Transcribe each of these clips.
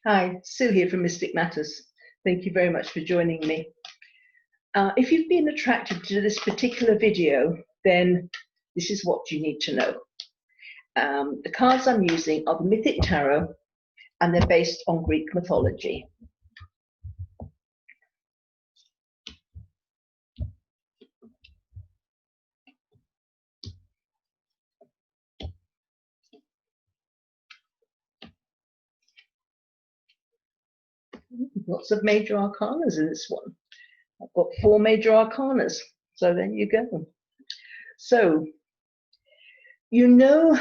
Hi, Sue here from Mystic Matters. Thank you very much for joining me. If you've been attracted to this particular video, then this is what you need to know. The cards I'm using are the Mythic Tarot, and they're based on Greek mythology. Lots of major arcanas in this one. I've got 4 major arcanas, so there you go. So, you know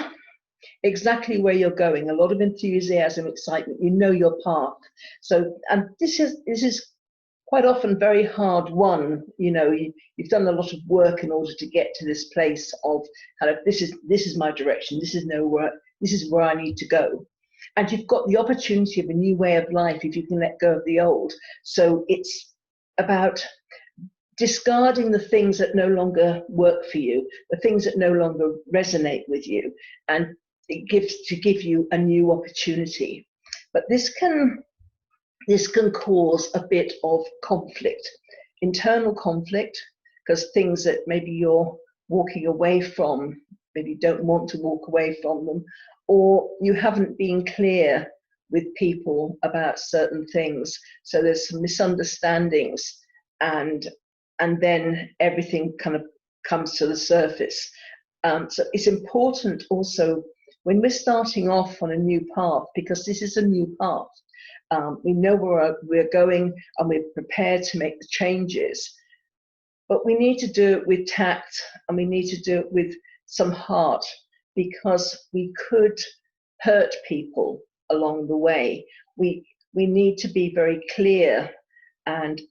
exactly where you're going, a lot of enthusiasm, excitement, you know your path. So, and this is quite often very hard won. You know, you've done a lot of work in order to get to this place of kind of this is my direction, this is where I need to go. And you've got the opportunity of a new way of life if you can let go of the old. So it's about discarding the things that no longer work for you, the things that no longer resonate with you, and it gives to give you a new opportunity. But this can cause a bit of conflict, internal conflict, because things that maybe you're walking away from, maybe you don't want to walk away from them, or you haven't been clear with people about certain things. So there's some misunderstandings, and then everything kind of comes to the surface. So it's important also when we're starting off on a new path, because this is a new path. We know where we're going and we're prepared to make the changes, but we need to do it with tact and we need to do it with some heart, because we could hurt people along the way. We need to be very clear, and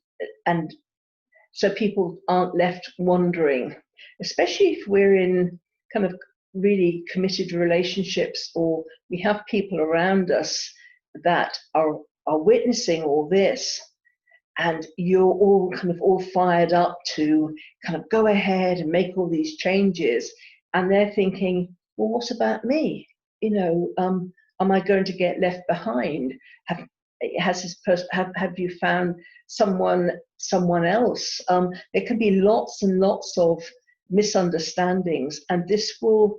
so people aren't left wondering, especially if we're in kind of really committed relationships, or we have people around us that are witnessing all this, and you're all kind of all fired up to kind of go ahead and make all these changes, and they're thinking, well, what about me? You know, am I going to get left behind? Have you found someone else? There can be lots and lots of misunderstandings, and this will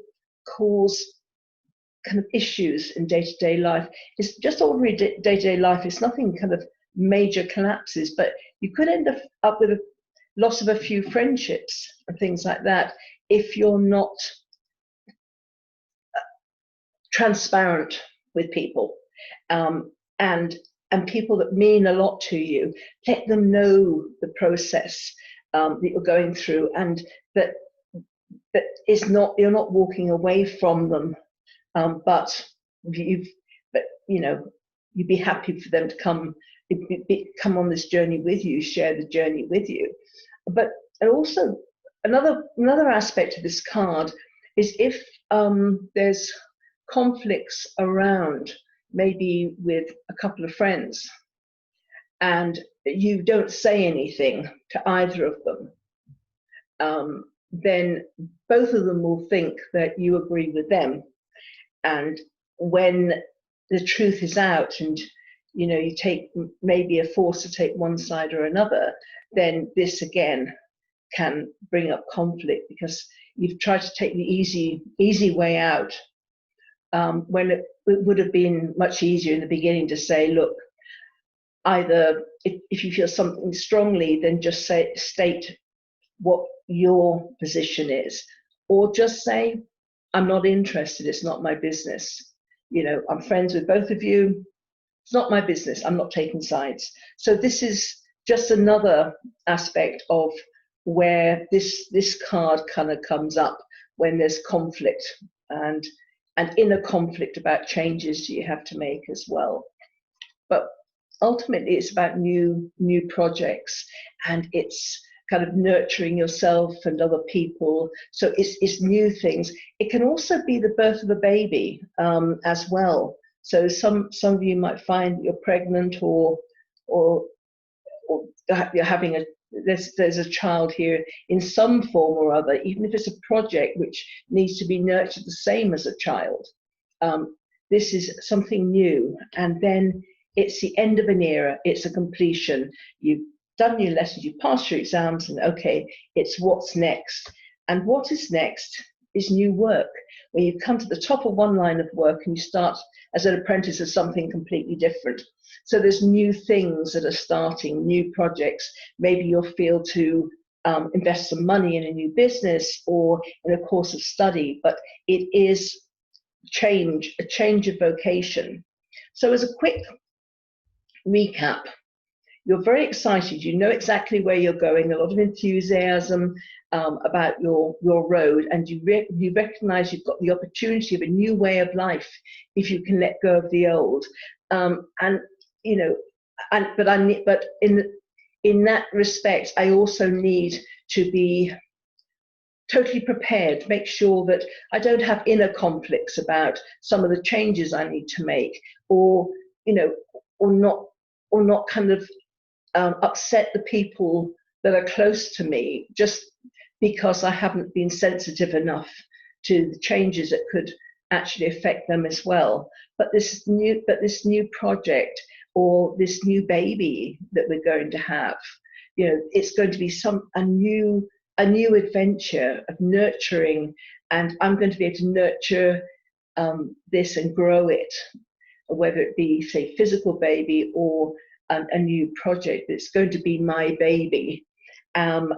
cause kind of issues in day-to-day life. It's just ordinary day-to-day life. It's nothing kind of major collapses, but you could end up with a loss of a few friendships and things like that if you're not transparent with people, and people that mean a lot to you. Let them know the process that you're going through, and that you're not walking away from them, but you'd be happy for them to come on this journey with you, share the journey with you. But also another aspect of this card is if there's conflicts around, maybe with a couple of friends, and you don't say anything to either of them, then both of them will think that you agree with them. And when the truth is out, and you take maybe a force to take one side or another, then this again can bring up conflict, because you've tried to take the easy way out, when it would have been much easier in the beginning to say, look, either if you feel something strongly, then just state what your position is, or just say, I'm not interested, it's not my business. I'm friends with both of you, it's not my business, I'm not taking sides. So this is just another aspect of where this card kind of comes up when there's conflict, and inner conflict about changes you have to make as well. But ultimately it's about new projects, and it's kind of nurturing yourself and other people. So it's new things. It can also be the birth of a baby as well. So some of you might find you're pregnant, or you're having there's a child here in some form or other, even if it's a project which needs to be nurtured the same as a child. This is something new, and then it's the end of an era, it's a completion. You've done your lessons, you passed your exams, and okay, it's what's next. And what is next is new work. When you come to the top of one line of work and you start as an apprentice as something completely different. So there's new things that are starting, new projects. Maybe you'll feel to invest some money in a new business or in a course of study, but it is a change of vocation. So as a quick recap, you're very excited, you know exactly where you're going, a lot of enthusiasm about your road, and you recognize you've got the opportunity of a new way of life if you can let go of the old. But in that respect, I also need to be totally prepared, make sure that I don't have inner conflicts about some of the changes I need to make, or not kind of upset the people that are close to me just because I haven't been sensitive enough to the changes that could actually affect them as well. But this new project or this new baby that we're going to have, it's going to be a new adventure of nurturing, and I'm going to be able to nurture this and grow it, whether it be, say, physical baby or a new project that's going to be my baby. And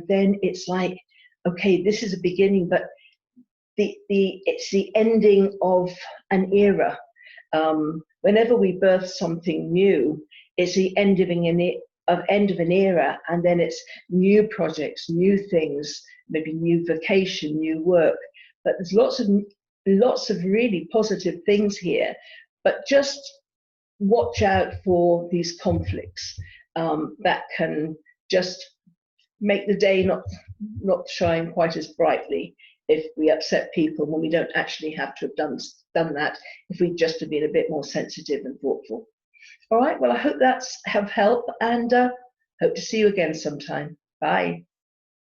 then it's like, okay, this is a beginning, but it's the ending of an era. Whenever we birth something new, it's the end of an era, and then it's new projects, new things, maybe new vocation, new work. But there's lots of really positive things here. But just watch out for these conflicts that can just make the day not shine quite as brightly if we upset people when we don't actually have to have done that, if we just have been a bit more sensitive and thoughtful. All right, well, I hope that's have helped, and hope to see you again sometime. Bye.